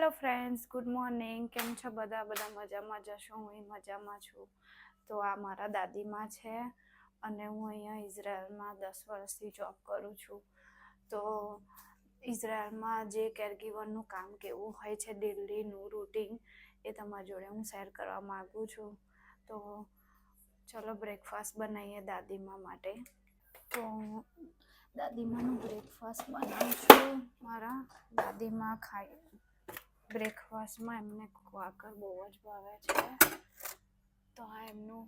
Hello friends, good morning. કેમ છો બધા? બધા મજામાં જશો? હું મજામાં છું. તો આ મારા દાદીમાં છે અને હું અહીંયા ઇઝરાયલમાં 10 વર્ષથી જોબ કરું છું. તો ઇઝરાયલમાં જે કેરગીવરનું કામ કેવું હોય છે, ડેલીનું રૂટીન, એ તમારી જોડે હું શેર કરવા માગું છું. તો ચલો બ્રેકફાસ્ટ બનાવીએ દાદીમા માટે. તો દાદીમાનું બ્રેકફાસ્ટ બનાવું છું. મારા દાદીમા ખાય બ્રેકફાસ્ટમાં એમને ક્વાકર બહુ જ ભાવે છે. તો આ એમનું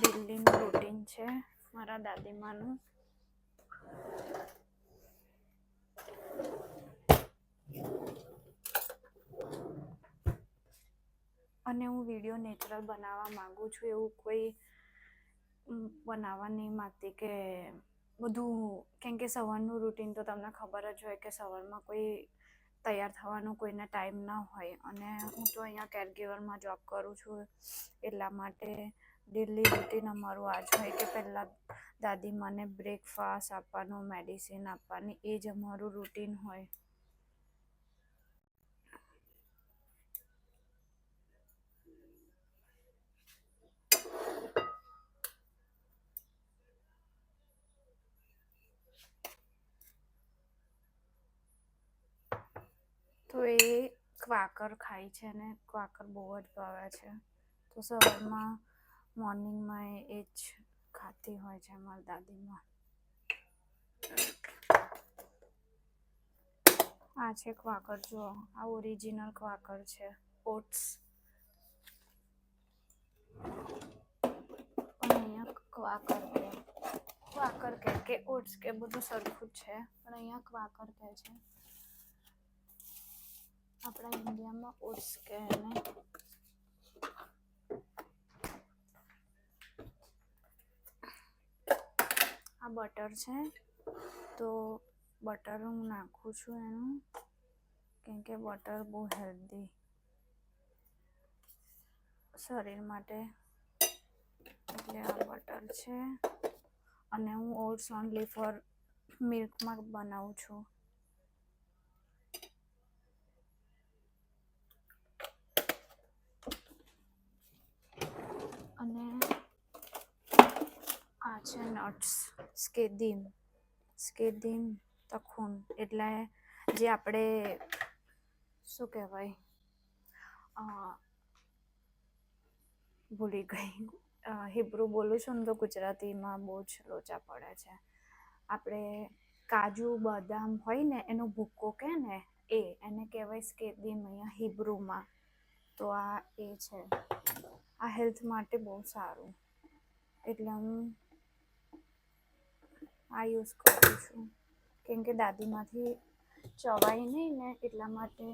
દિલ્હીનું રૂટીન છે મારા દાદીમાનું. અને હું વિડીયો નેચરલ બનાવવા માંગુ છું. એવું કોઈ બનાવવા નહીં માગતી કે બધું, કેમ કે સવારનું રૂટીન તો તમને ખબર જ હોય કે સવારમાં કોઈ તૈયાર થવાનો કોઈને ટાઈમ ના હોય. અને હું તો અહીંયા કેરગીવરમાં જોબ કરું છું, એટલા માટે ડેલી રૂટીન અમારું આ જ હોય કે પહેલાં દાદીમાને બ્રેકફાસ્ટ આપવાનું, મેડિસિન આપવાની, એ જ અમારું રૂટીન હોય. તો એ ક્વાકર ખાય છે ને ક્વાકર બહુ જ ભાવે છે. તો સવારમાં મોર્નિંગમાં એ જ ખાતી હોય છે મારી દાદીમાં. આ છે ક્વાકર, જુઓ, આ ઓરિજિનલ ક્વાકર છે. ઓટ્સ પણ અહીંયા ક્વાકર કે ઓટ્સ કે બધું સરખું જ છે, પણ અહીંયા ક્વાકર કહે છે. આપણા ઇન્ડિયામાં ઓટ્સ કહે ને. આ બટર છે, તો બટર હું નાખું છું એનું, કેમ કે બટર બહુ હેલ્ધી શરીર માટે. એટલે આ બટર છે. અને હું ઓટ્સ ઓનલી ફોર મિલ્કમાં બનાવું છું. અને આ છે નટ્સ, સ્કેદીમ તખુન, એટલે જે આપણે શું કહેવાય, ભૂલી ગઈ. હિબ્રુ બોલું છું ને તો ગુજરાતીમાં બહુ જ લોચા પડે છે. આપણે કાજુ બદામ હોય ને એનો ભૂક્કો કહે ને, એને કહેવાય સ્કેદીમ અહીંયા હિબ્રુમાં. તો આ એ છે. આ હેલ્થ માટે બહુ સારું, એટલે હું આ યુઝ કરું છું. કેમ કે દાદીમાંથી ચવાય નહીં ને, એટલા માટે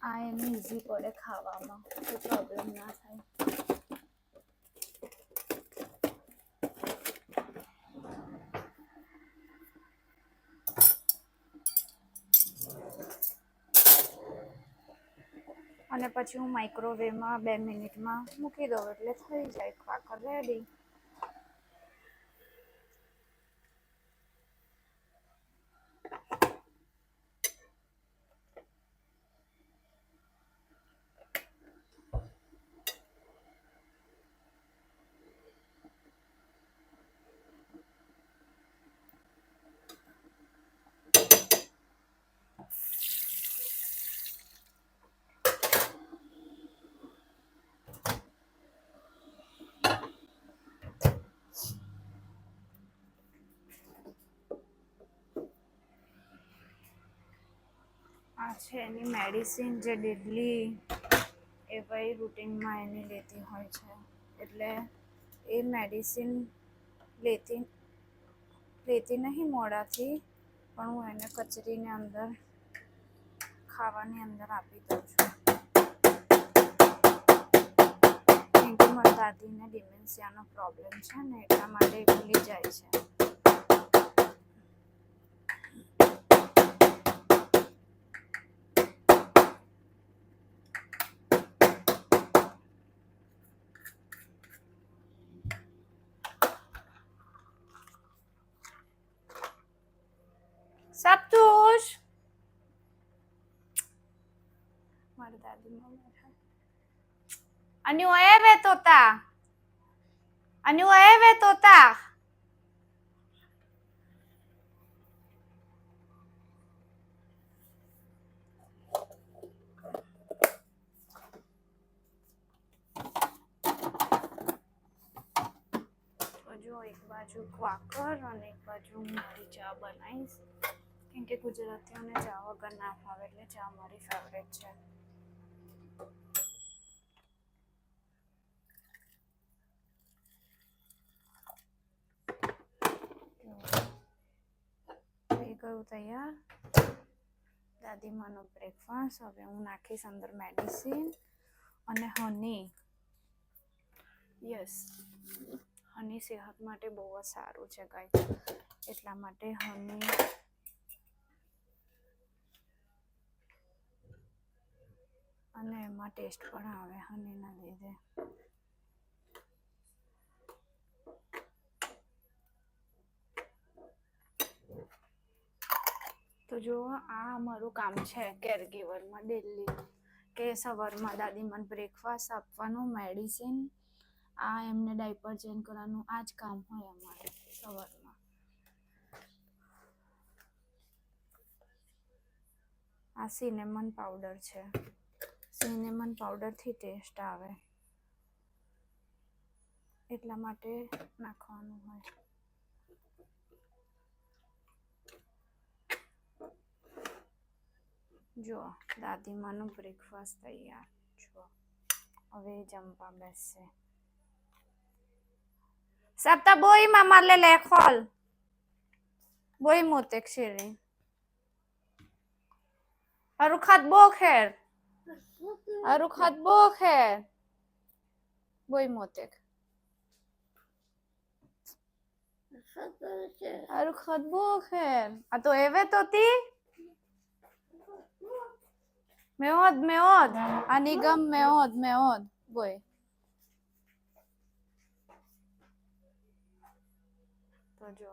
આ એને ઇઝી પડે ખાવામાં, કોઈ પ્રોબ્લેમ ના થાય. અને પછી હું માઇક્રોવેવમાં 2 મિનિટમાં મૂકી દઉં એટલે થઈ જાય ક્વાકર રેડી. આ છે એની મેડિસિન, જે ડેલી એ ભાઈ રૂટીનમાં એની લેતી હોય છે. એટલે એ મેડિસિન લેતી નહીં મોડાથી, પણ હું એને કચરીને અંદર, ખાવાની અંદર આપી દઉં છું. કેમ કે મારા દાદીને ડિમેન્શિયાનો પ્રોબ્લેમ છે ને, એટલા માટે ભૂલી જાય છે. સપ્તુષ, મારી દાદીમાં બેઠા અન્યુ એ વે તોતા અન્યુ એ વે તોતા જો એક બાજુ ક્વાકર અને એક બાજુ મારી ચા બનાવીશ કેમ કે ગુજરાતીઓને ચા વગર ના ફાવે એટલે ચા મારી ફેવરેટ છે. થઈ ગયું તૈયાર દાદીમાનો બ્રેકફાસ્ટ. હવે હું નાખીશ અંદર મેડિસિન અને હની. યસ, હની સેહત માટે બહુ જ સારું છે ગાઈસ, એટલા માટે હની અને એમાં ટેસ્ટ પણ આવે હનીના લીધે. તો જો આ અમારું કામ છે કેરગીવરમાં ડેલી, કે સવારમાં દાદીમાને બ્રેકફાસ્ટ આપવાનું, મેડિસિન, આ એમને ડાયપર ચેન્જ કરવાનું, આ જ કામ હોય અમારે સવારમાં. આ સિનેમન પાવડર છે, સિનેમન પાવડરથી ટેસ્ટ આવે એટલા માટે નાખવાનું હોય. જો દાદીમાનું બ્રેકફાસ્ટ તૈયાર. જો હવે જમવા બેસશે. સપ્તા બોઈ મામા લે લે ખોલ બોઈ મોતે શેરી અરુખાત બોખેર અરુખાત બોખેર બોઈ મોતે અરુખાત બોખેર. આ તો એવે તો તી મેઓદ મેઓદ આ નિગમ મેઓદ મેઓદ બોય. તો જો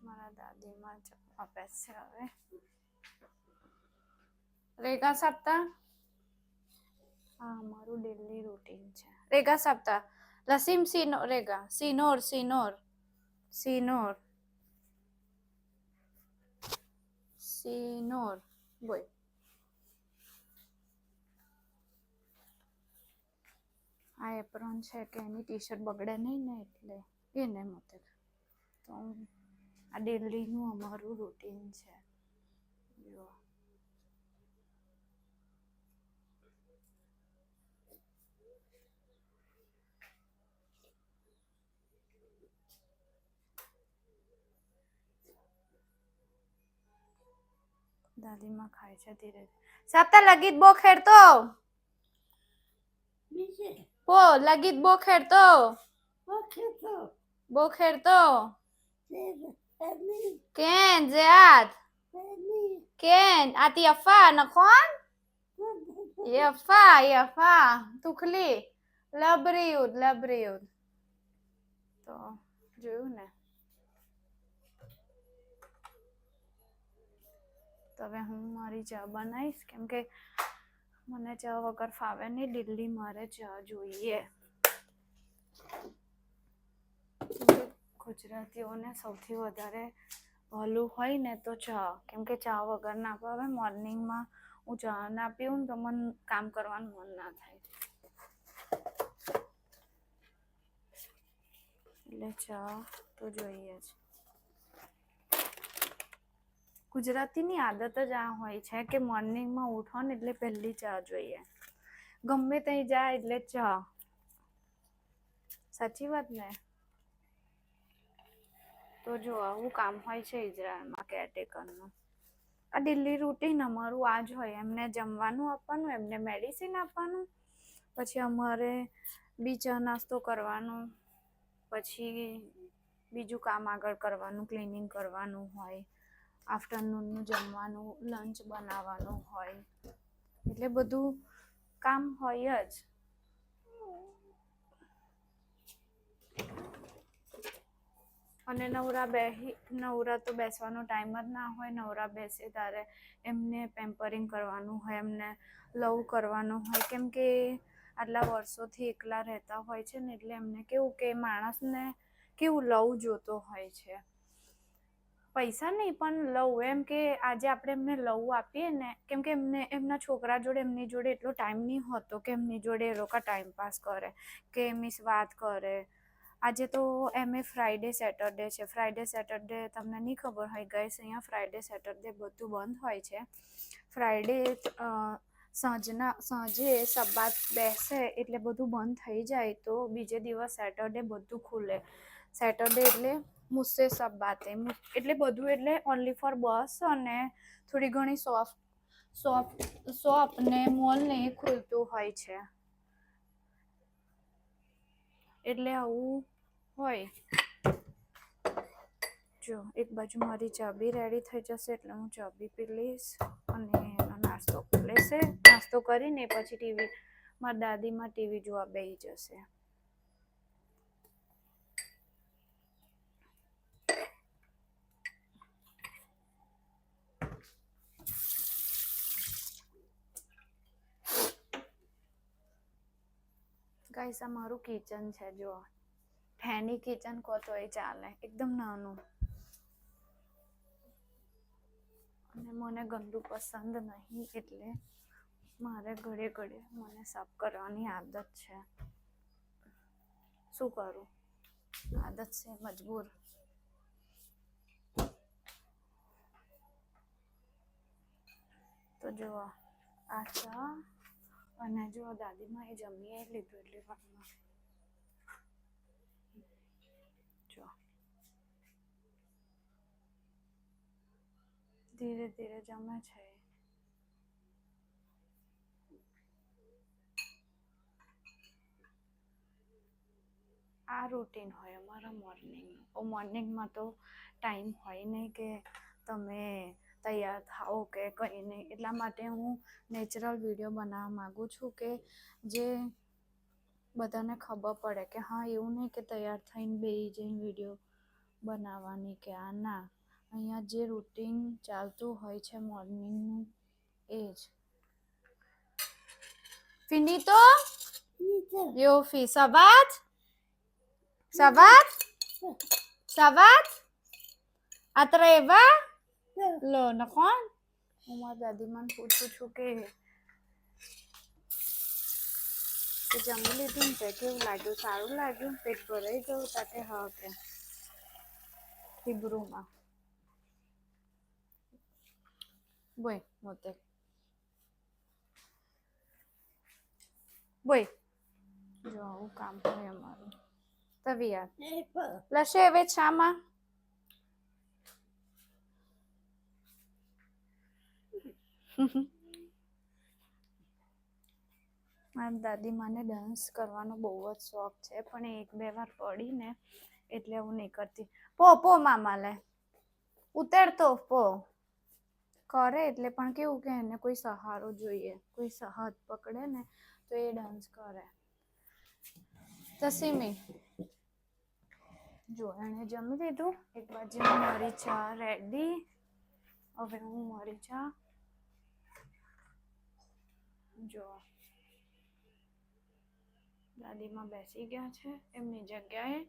મારા દાદીમાં જમવા બેસશે હવે. રેગા સપ્તાહ હા મારું ડેલી રૂટીન છે. રેગા સપ્તાહ લસીમ સીનો રેગા સિનોર સિનોર સિનોર સિનોર બોય. આ એપ્રોન છે કે એની ટી શર્ટ બગડે નહીં ને એટલે એને મતે તો આ ડેલીનું અમારું રૂટીન છે. જો દાદીમાં ખાય છે ધીરે સપ્તાહ લગીત બો ખેરતો પો લગીત બો ખેરતો બો ખેરતો כן, זה את. כן, את יפה, נכון? יפה, יפה. תאכלי. לבריאות, לבריאות. તો જોયું ને. તો હવે હું મારી ચા બનાવીશ કેમ કે મને ચા વગર ફાવે નહીં, દિલ્હી મારે ચા જોઈએ. ગુજરાતીઓને સૌથી વધારે ભલું હોય ને તો ચા, કેમ કે ચા વગર ના ભાવે. મોર્નિંગમાં હું ચા ના પીવું ને તો મને કામ કરવાનું મન ના થાય, એટલે ચા તો જોઈએ જ. ગુજરાતીની આદત જ આ હોય છે કે મોર્નિંગમાં ઉઠો ને એટલે પહેલી ચા જોઈએ, ગમે ત્યાં જાય એટલે ચા. સાચી વાત ને. તો જો આવું કામ હોય છે ઇઝરાયલમાં કેરટેકરનું. આ દિલ્હી રૂટીન અમારું આ જ હોય. એમને જમવાનું આપવાનું, એમને મેડિસિન આપવાનું, પછી અમારે બી ચા નાસ્તો કરવાનો, પછી બીજું કામ આગળ કરવાનું, ક્લિનિંગ કરવાનું હોય, આફ્ટરનૂનનું જમવાનું, લંચ બનાવવાનું હોય, એટલે બધું કામ હોય જ. અને નવરા તો બેસવાનો ટાઈમ જ ના હોય. નવરા બેસે ત્યારે એમને પેમ્પરિંગ કરવાનું હોય, એમને લવ કરવાનું હોય, કેમ કે આટલા વર્ષોથી એકલા રહેતા હોય છે ને, એટલે એમને કેવું કે માણસને કેવું લવ જોતો હોય છે. પૈસા નહીં પણ લવ, એમ કે આજે આપણે એમને લવ આપીએ ને, કેમ કે એમના છોકરા જોડે એમની જોડે એટલો ટાઈમ નહીં હોતો કે એમની જોડે એ લોકો ટાઈમ પાસ કરે કે મીન્સ વાત કરે. આજે તો ફ્રાઈડે સેટરડે છે. ફ્રાઈડે સેટરડે તમને નહીં ખબર હોય ગાઈસ, અહીંયા ફ્રાઈડે સેટરડે બધું બંધ હોય છે. ફ્રાઈડે સાંજે સબ્બાત બેસે એટલે બધું બંધ થઈ જાય, તો બીજે દિવસ સેટરડે બધું ખુલે. સેટરડે એટલે મુસ્સે સબ્બાતે, એટલે બધું એટલે ઓનલી ફોર બસ અને થોડી ઘણી શોપ ને મોલ ને એ ખુલતું હોય છે. એટલે આવું હોય. જો એક બાજુ મારી ચાબી રેડી થઈ જશે એટલે હું ચાબી પી લઈશ અને એનો નાસ્તો લેશે. નાસ્તો કરીને પછી મારા દાદીમાં ટીવી જોવા બેસી જશે. ગાઈસ, આ મારું કિચન છે. જો ફેની કિચન કહો તો એ ચાલે, એકદમ નાનું. અને મને ગંદુ પસંદ નહીં, એટલે મારે ઘડે ઘડે મને સાફ કરવાની આદત છે. શું કરું, આદત છે, મજબૂર. તો જો આ ચા અને જો દાદીમાં એ જમીએ લીધું એટલે વારમાં જો ધીરે ધીરે જમે છે. આ રૂટીન હોય અમારા મોર્નિંગનું. મોર્નિંગમાં તો ટાઈમ હોય નહીં કે તમે તૈયાર થાઓ કે કંઈ નહીં. એટલા માટે હું નેચરલ વિડીયો બનાવવા માગું છું કે જે બધાને ખબર પડે કે હા, એવું નહીં કે તૈયાર થઈને બેસી જઈને વિડીયો બનાવવાની કે આ ના. અહીંયા જે રૂટીન ચાલતું હોય છે મોર્નિંગનું એ જ. Finito? Yoffi, Savat? Savat? Atreva? לא, נכון? હું મારા દાદીમાને પૂછું છું કે જમી લીધું ને કેવું લાગ્યું, સારું લાગ્યું, પેટ ભરાઈ ગયું સાથે? હા કે હિબ્રુમાં બોય મોતે બોય. જો આવું કામ હોય અમારું. તવિયા લશે હવે છામાં મારી દાદીમાને ડાન્સ કરવાનો બહુ જ શોખ છે, પણ એક બે વાર પડીને એટલે હું નહીં કરતી. પો મામા લે ઉતરતો પો કરે એટલે, પણ કેવું કે એને કોઈ સહારો જોઈએ, કોઈ હાથ પકડે ને તો એ ડાન્સ કરે. તસીમી જો એણે જમી લીધું. એક બાજુ મારી ચા રેડી. હવે હું મારી ચા જો દાદીમાં બેસી ગયા છે એમની જગ્યાએ.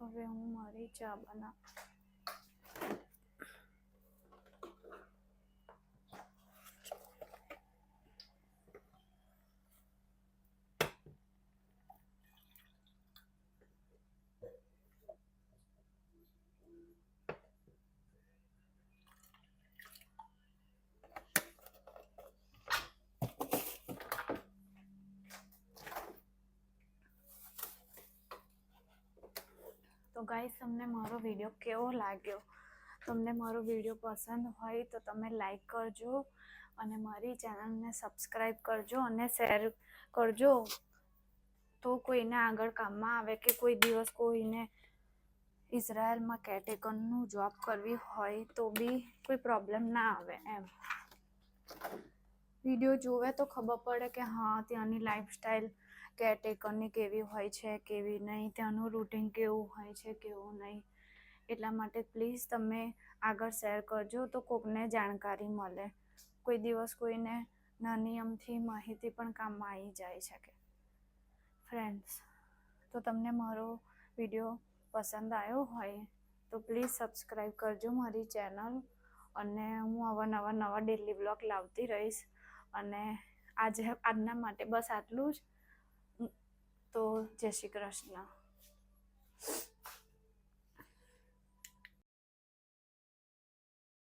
હવે હું મારી ચા બનાવ. તો ગાઈસ, તમને મારો વિડીયો કેવો લાગ્યો? તમને મારો વિડીયો પસંદ હોય તો તમે લાઈક કરજો અને મારી ચેનલને સબસ્ક્રાઈબ કરજો અને શેર કરજો, તો કોઈને આગળ કામમાં આવે કે કોઈ દિવસ કોઈને ઇઝરાયલમાં કેટેગરનું જોબ કરવી હોય તો બી કોઈ પ્રોબ્લેમ ના આવે. એમ વિડીયો જોવે તો ખબર પડે કે હા ત્યાંની લાઈફસ્ટાઈલ કેરટેકરની કેવી હોય છે કેવી નહીં, ત્યાંનું રૂટિન કેવું હોય છે કેવું નહીં. એટલા માટે પ્લીઝ તમે આગળ શેર કરજો તો કોકને જાણકારી મળે. કોઈ દિવસ કોઈને નાની અમથી માહિતી પણ કામમાં આવી જાય છે કે ફ્રેન્ડ્સ. તો તમને મારો વિડીયો પસંદ આવ્યો હોય તો પ્લીઝ સબસ્ક્રાઈબ કરજો મારી ચેનલ, અને હું નવા ડેલી બ્લોગ લાવતી રહીશ. અને આજના માટે બસ આટલું જ. તો જય શ્રી કૃષ્ણ.